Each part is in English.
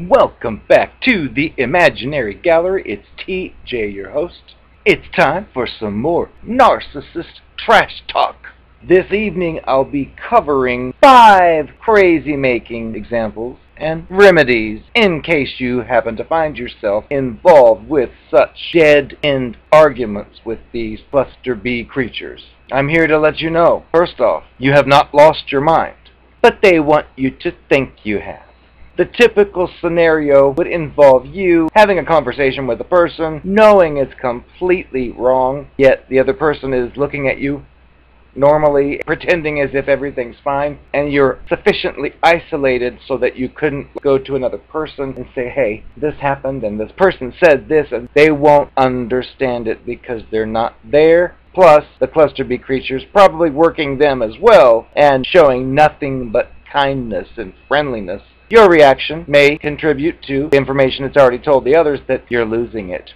Welcome back to the Imaginary Gallery. It's TJ, your host. It's time for some more Narcissist trash talk. This evening I'll be covering 5 crazy-making examples and remedies in case you happen to find yourself involved with such dead-end arguments with these cluster B creatures. I'm here to let you know, first off, you have not lost your mind, but they want you to think you have. The typical scenario would involve you having a conversation with a person, knowing it's completely wrong, yet the other person is looking at you normally, pretending as if everything's fine, and you're sufficiently isolated so that you couldn't go to another person and say, hey, this happened and this person said this, and they won't understand it because they're not there. Plus, the cluster B creatures probably working them as well and showing nothing but kindness and friendliness. Your reaction may contribute to the information it's already told the others that you're losing it.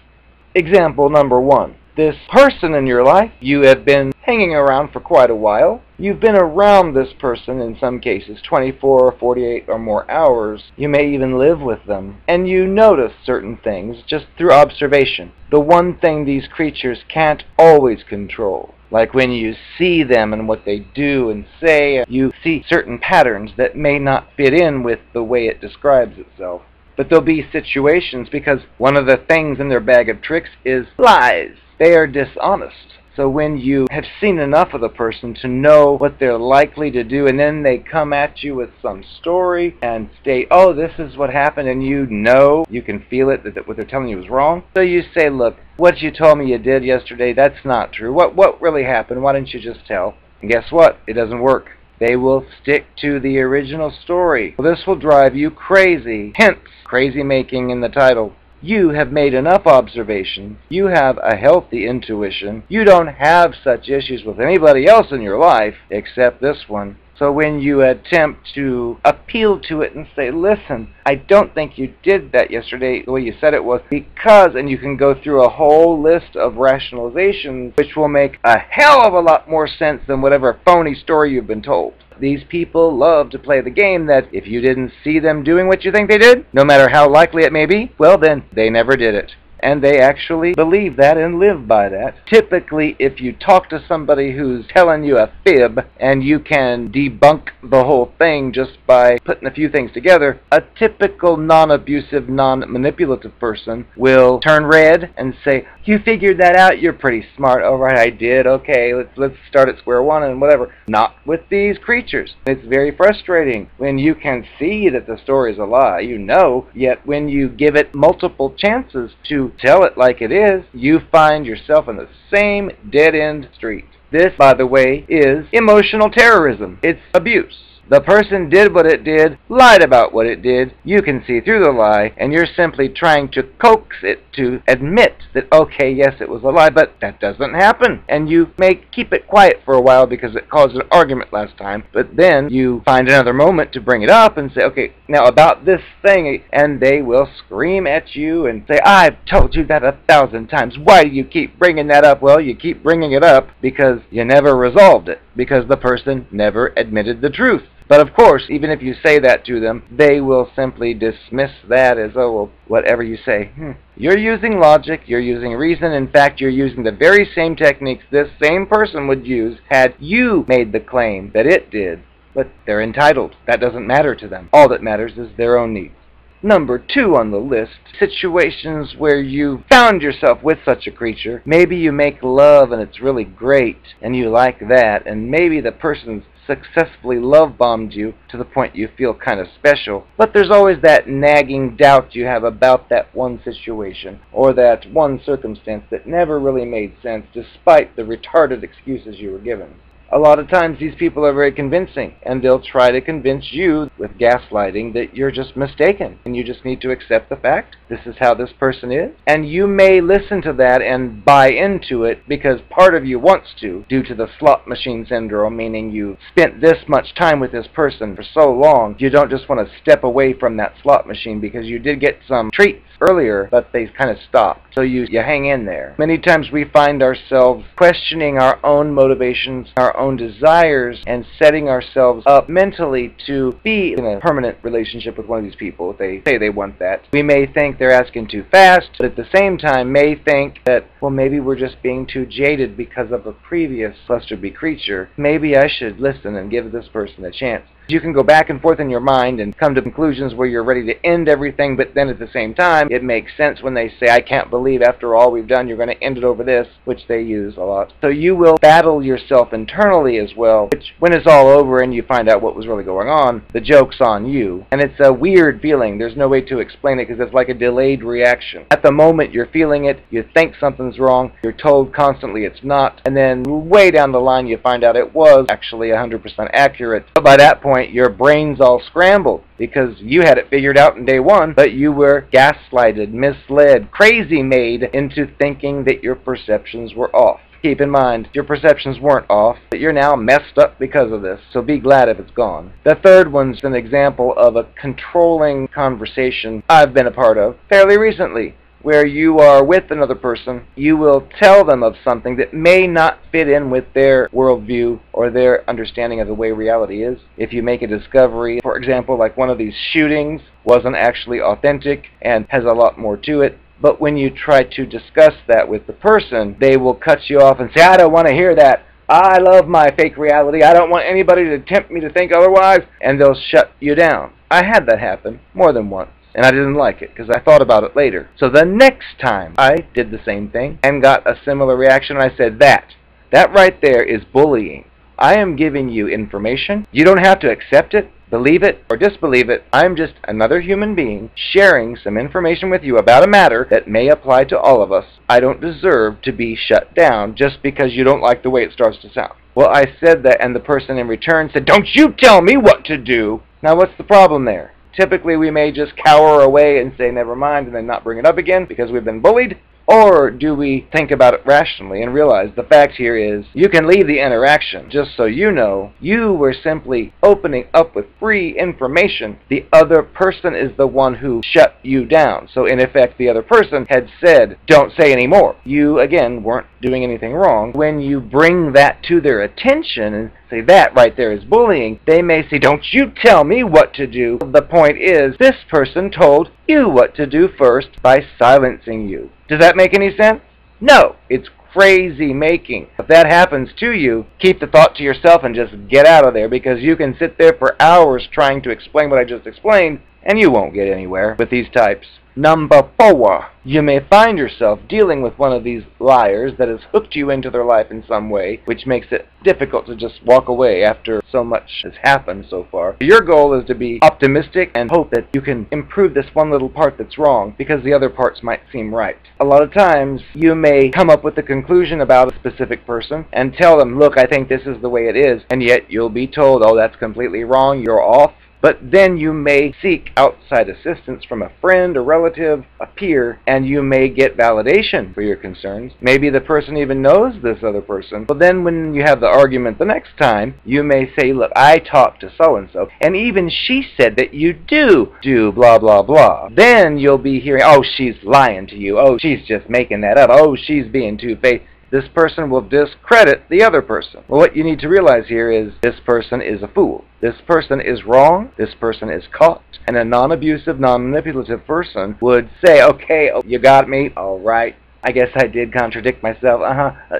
Example number 1. This person in your life, you have been hanging around for quite a while. You've been around this person, in some cases, 24 or 48 or more hours. You may even live with them. And you notice certain things just through observation. The one thing these creatures can't always control. Like when you see them and what they do and say, you see certain patterns that may not fit in with the way it describes itself. But there'll be situations because one of the things in their bag of tricks is lies. They are dishonest. So when you have seen enough of the person to know what they're likely to do, and then they come at you with some story and state, oh, this is what happened, and you know, you can feel it, that what they're telling you is wrong. So you say, look, what you told me you did yesterday, that's not true. What really happened? Why didn't you just tell? And guess what? It doesn't work. They will stick to the original story. Well, this will drive you crazy. Hence, crazy-making in the title. You have made enough observations. You have a healthy intuition. You don't have such issues with anybody else in your life except this one. So when you attempt to appeal to it and say, listen, I don't think you did that yesterday the way you said it was because, and you can go through a whole list of rationalizations which will make a hell of a lot more sense than whatever phony story you've been told. These people love to play the game that if you didn't see them doing what you think they did, no matter how likely it may be, well then, they never did it. And they actually believe that and live by that. Typically, if you talk to somebody who's telling you a fib and you can debunk the whole thing just by putting a few things together, a typical non-abusive, non-manipulative person will turn red and say, you figured that out, you're pretty smart. All right, I did. Okay, let's start at square one and whatever. Not with these creatures. It's very frustrating when you can see that the story is a lie, you know, yet when you give it multiple chances to tell it like it is, you find yourself in the same dead-end street. This, by the way, is emotional terrorism. It's abuse. The person did what it did, lied about what it did, you can see through the lie, and you're simply trying to coax it to admit that, okay, yes, it was a lie, but that doesn't happen. And you may keep it quiet for a while because it caused an argument last time, but then you find another moment to bring it up and say, okay, now about this thing, and they will scream at you and say, I've told you that 1,000 times. Why do you keep bringing that up? Well, you keep bringing it up because you never resolved it, because the person never admitted the truth. But of course, even if you say that to them, they will simply dismiss that as, oh, well, whatever you say. You're using logic, you're using reason. In fact, you're using the very same techniques this same person would use had you made the claim that it did. But they're entitled. That doesn't matter to them. All that matters is their own needs. Number 2 on the list, situations where you found yourself with such a creature. Maybe you make love and it's really great and you like that, and maybe the person's successfully love-bombed you to the point you feel kind of special, but there's always that nagging doubt you have about that one situation or that one circumstance that never really made sense despite the retarded excuses you were given. A lot of times these people are very convincing, and they'll try to convince you with gaslighting that you're just mistaken and you just need to accept the fact this is how this person is. And you may listen to that and buy into it because part of you wants to, due to the slot machine syndrome, meaning you spent this much time with this person for so long, you don't just want to step away from that slot machine because you did get some treats earlier, but they kind of stopped. So you hang in there. Many times we find ourselves questioning our own motivations, our own desires, and setting ourselves up mentally to be in a permanent relationship with one of these people if they say they want that. We may think they're asking too fast, but at the same time may think that, well, maybe we're just being too jaded because of a previous cluster B creature. Maybe I should listen and give this person a chance. You can go back and forth in your mind and come to conclusions where you're ready to end everything, but then at the same time, it makes sense when they say, I can't believe after all we've done, you're going to end it over this, which they use a lot. So you will battle yourself internally as well, which when it's all over and you find out what was really going on, the joke's on you. And it's a weird feeling. There's no way to explain it because it's like a delayed reaction. At the moment you're feeling it, you think something's wrong, you're told constantly it's not, and then way down the line you find out it was actually 100% accurate. But by that point, your brain's all scrambled because you had it figured out in day one, but you were gaslighted, misled, crazy-made into thinking that your perceptions were off. Keep in mind, your perceptions weren't off, but you're now messed up because of this, so be glad if it's gone. The third one's an example of a controlling conversation I've been a part of fairly recently, where you are with another person, you will tell them of something that may not fit in with their worldview or their understanding of the way reality is. If you make a discovery, for example, like one of these shootings wasn't actually authentic and has a lot more to it, but when you try to discuss that with the person, they will cut you off and say, I don't want to hear that. I love my fake reality. I don't want anybody to tempt me to think otherwise, and they'll shut you down. I had that happen more than once. And I didn't like it because I thought about it later. So the next time I did the same thing and got a similar reaction, I said, that right there is bullying. I am giving you information. You don't have to accept it, believe it, or disbelieve it. I'm just another human being sharing some information with you about a matter that may apply to all of us. I don't deserve to be shut down just because you don't like the way it starts to sound. Well, I said that, and the person in return said, don't you tell me what to do. Now, what's the problem there? Typically, we may just cower away and say, never mind, and then not bring it up again because we've been bullied. Or do we think about it rationally and realize the fact here is you can leave the interaction. Just so you know, you were simply opening up with free information. The other person is the one who shut you down. So in effect, the other person had said, don't say any more. You, again, weren't doing anything wrong. When you bring that to their attention and say that right there is bullying, they may say, don't you tell me what to do. The point is, this person told you what to do first by silencing you. Does that make any sense? No, it's crazy making. If that happens to you, keep the thought to yourself and just get out of there, because you can sit there for hours trying to explain what I just explained, and you won't get anywhere with these types. Number 4, you may find yourself dealing with one of these liars that has hooked you into their life in some way, which makes it difficult to just walk away after so much has happened so far. Your goal is to be optimistic and hope that you can improve this one little part that's wrong, because the other parts might seem right. A lot of times, you may come up with a conclusion about a specific person and tell them, look, I think this is the way it is, and yet you'll be told, oh, that's completely wrong, you're off. But then you may seek outside assistance from a friend, a relative, a peer, and you may get validation for your concerns. Maybe the person even knows this other person. But then when you have the argument the next time, you may say, look, I talked to so-and-so, and even she said that you do blah, blah, blah. Then you'll be hearing, oh, she's lying to you. Oh, she's just making that up. Oh, she's being two-faced. This person will discredit the other person. Well, what you need to realize here is this person is a fool. This person is wrong. This person is caught. And a non-abusive, non-manipulative person would say, okay, oh, you got me. All right. I guess I did contradict myself.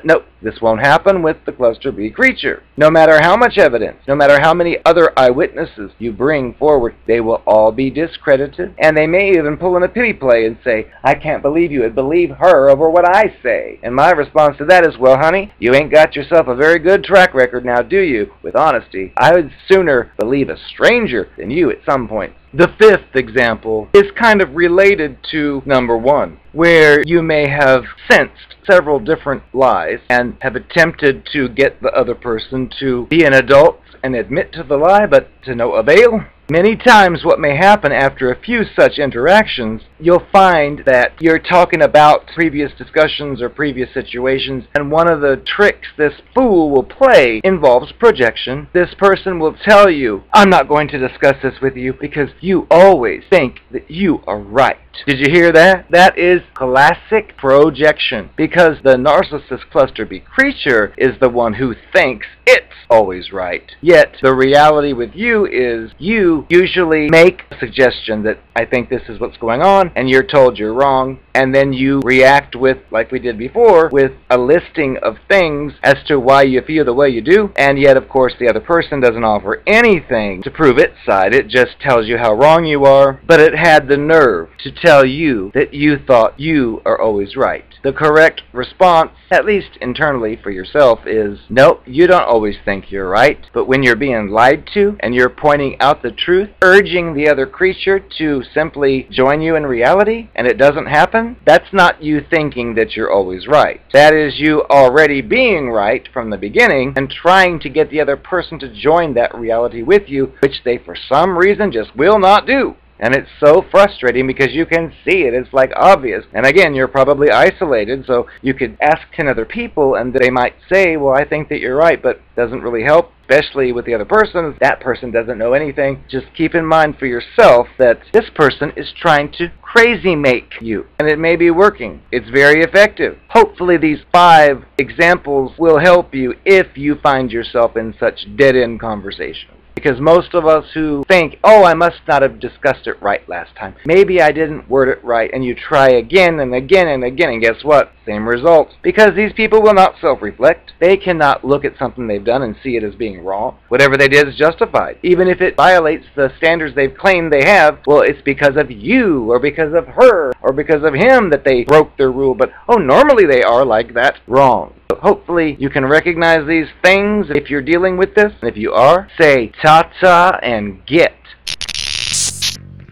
Nope, this won't happen with the cluster B creature. No matter how much evidence, no matter how many other eyewitnesses you bring forward, they will all be discredited. And they may even pull in a pity play and say, I can't believe you would believe her over what I say. And my response to that is, well, honey, you ain't got yourself a very good track record now, do you? With honesty, I would sooner believe a stranger than you at some point. The 5th example is kind of related to number 1, where you may have sensed several different lies and have attempted to get the other person to be an adult and admit to the lie, but to no avail. Many times what may happen after a few such interactions, you'll find that you're talking about previous discussions or previous situations, and one of the tricks this fool will play involves projection. This person will tell you, I'm not going to discuss this with you because you always think that you are right. Did you hear that? That is classic projection, because the narcissist cluster B creature is the one who thinks it's always right. Yet the reality with you is you usually make a suggestion that I think this is what's going on, and you're told you're wrong, and then you react with, like we did before, with a listing of things as to why you feel the way you do, and yet of course the other person doesn't offer anything to prove its side. It just tells you how wrong you are, but it had the nerve to tell you that you thought you are always right. The correct response, at least internally for yourself, is nope, you don't always think you're right. But when you're being lied to and you're pointing out the truth, urging the other creature to simply join you in reality, and it doesn't happen, that's not you thinking that you're always right. That is you already being right from the beginning and trying to get the other person to join that reality with you, which they for some reason just will not do. And it's so frustrating because you can see it. It's like obvious. And again, you're probably isolated, so you could ask 10 other people and they might say, well, I think that you're right, but it doesn't really help, especially with the other person. That person doesn't know anything. Just keep in mind for yourself that this person is trying to crazy make you, and it may be working. It's very effective. Hopefully these 5 examples will help you if you find yourself in such dead-end conversations. Because most of us who think, oh, I must not have discussed it right last time. Maybe I didn't word it right, and you try again and again and again, and guess what? Same results. Because these people will not self-reflect. They cannot look at something they've done and see it as being wrong. Whatever they did is justified. Even if it violates the standards they've claimed they have, well, it's because of you, or because of her, or because of him that they broke their rule. But, oh, normally they are like that. Wrong. So hopefully you can recognize these things if you're dealing with this. And if you are, say ta-ta and get.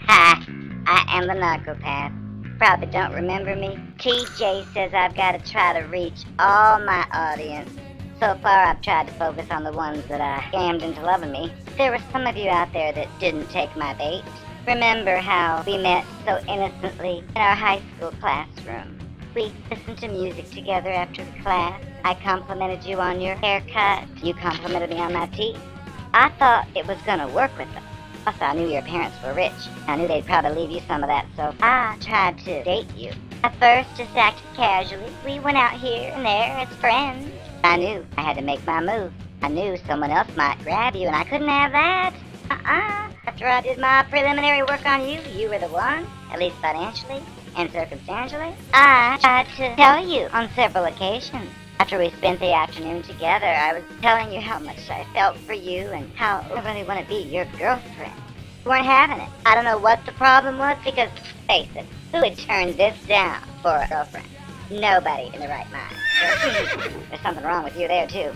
Hi, I am the Narcopath. Probably don't remember me. TJ says I've got to try to reach all my audience. So far I've tried to focus on the ones that I scammed into loving me. There were some of you out there that didn't take my bait. Remember how we met so innocently in our high school classroom? We listened to music together after class. I complimented you on your haircut. You complimented me on my teeth. I thought it was going to work with them. Also, I knew your parents were rich. I knew they'd probably leave you some of that, so I tried to date you. At first, just acted casually. We went out here and there as friends. I knew I had to make my move. I knew someone else might grab you, and I couldn't have that. After I did my preliminary work on you, you were the one, at least financially and circumstantially. I tried to tell you on several occasions. After we spent the afternoon together, I was telling you how much I felt for you and how I really want to be your girlfriend. You weren't having it. I don't know what the problem was because, face it, who would turn this down for a girlfriend? Nobody in the right mind. There's something wrong with you there, too.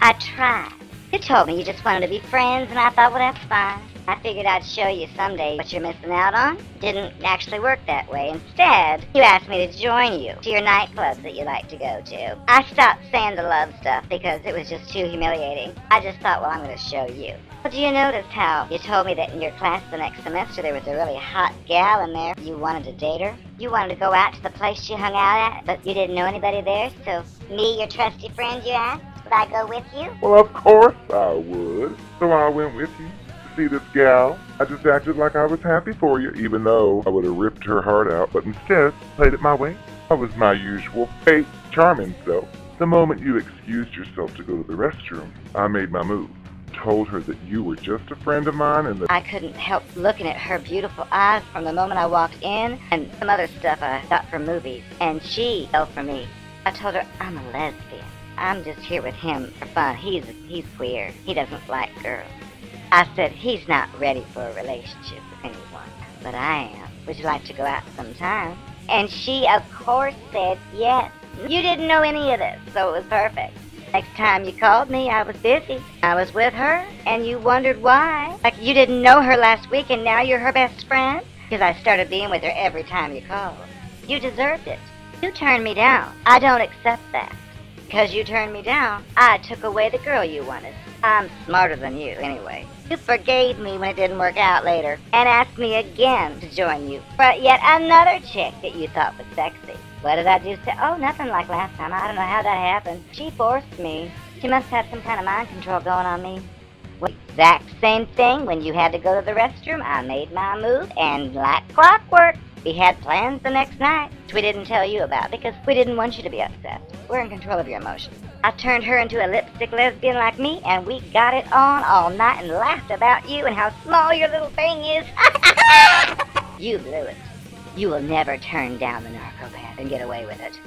I tried. You told me you just wanted to be friends, and I thought, well, that's fine. I figured I'd show you someday what you're missing out on. Didn't actually work that way. Instead, you asked me to join you to your nightclubs that you like to go to. I stopped saying the love stuff because it was just too humiliating. I just thought, well, I'm going to show you. Well, do you notice how you told me that in your class the next semester there was a really hot gal in there? You wanted to date her? You wanted to go out to the place she hung out at, but you didn't know anybody there, so me, your trusty friend, you asked, would I go with you? Well, of course I would. So I went with you. See this gal? I just acted like I was happy for you, even though I would have ripped her heart out, but instead played it my way. I was my usual fake, charming self. The moment you excused yourself to go to the restroom, I made my move. Told her that you were just a friend of mine and that I couldn't help looking at her beautiful eyes from the moment I walked in, and some other stuff I thought from movies, and she fell for me. I told her I'm a lesbian. I'm just here with him for fun. He's queer. He doesn't like girls. I said, he's not ready for a relationship with anyone, but I am. Would you like to go out sometime? And she, of course, said yes. You didn't know any of this, so it was perfect. Next time you called me, I was busy. I was with her, and you wondered why. Like you didn't know her last week, and now you're her best friend? Because I started being with her every time you called. You deserved it. You turned me down. I don't accept that. Because you turned me down, I took away the girl you wanted. I'm smarter than you, anyway. You forgave me when it didn't work out later, and asked me again to join you for yet another chick that you thought was sexy. What did I do? Oh, nothing like last time. I don't know how that happened. She forced me. She must have some kind of mind control going on me. Well, exact same thing. When you had to go to the restroom, I made my move, and like clockwork, we had plans the next night, which we didn't tell you about because we didn't want you to be upset. We're in control of your emotions. I turned her into a lipstick lesbian like me, and we got it on all night and laughed about you and how small your little thing is. You blew it. You will never turn down the Narcopath and get away with it.